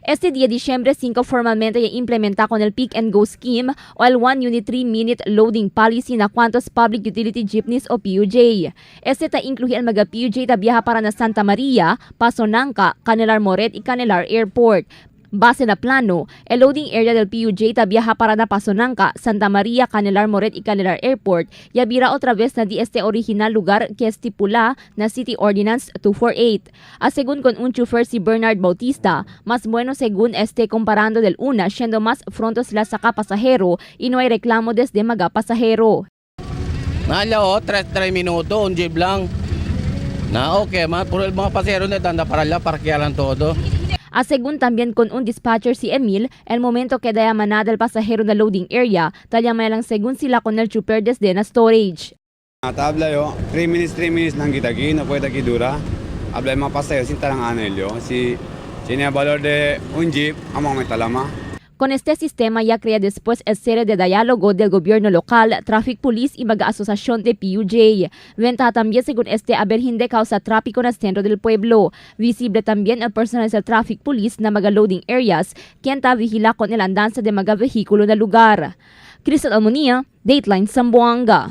Este día Disyembre 5 formalmente ya implementa con el Pick and Go Scheme o el 1 Unit 3 Minute Loading Policy na Quantos Public Utility Jeepneys o PUJ. Este ta incluye el mga PUJ ta biyaha para na Santa Maria, Pasonanca, Canelar Moret y Canelar Airport. Base na plano, el loading area del PUJ ta biyaha para na Pasonanca, Santa Maria, Canelar Moret y Canelar Airport ya bira otra vez na di este original lugar que estipula na City Ordinance 248. Según con un chofer si Bernard Bautista, más bueno según este comparando del una, siendo más pronto sila sa pasahero y no hay reclamo desde mga pasahero. Nala 3 minutos, un jeep lang. Na okay, puro el mga pasahero na tanda para la parquearan todo. Según también con un dispatcher si Emil, el momento que daya manada el pasajero na loading area, talyamay lang según sila con el chofer desde na storage. Habla yo, 3 minutes lang kita aquí, no puede aquí dura. Habla yung mga pasahero, sinta lang anel yo. Si tiene valor de un jeep, among may talama. Con este sistema ya crea después el serie de diálogo del gobierno local, traffic police y mga asociación de PUJ. Ventaja también según este haber hindi causa tráfico en el centro del pueblo. Visible también el personal del traffic police na mga loading areas, quien ta vigila con el andanza de mga vehículo na lugar. Crystal Almonía, Dateline Zamboanga.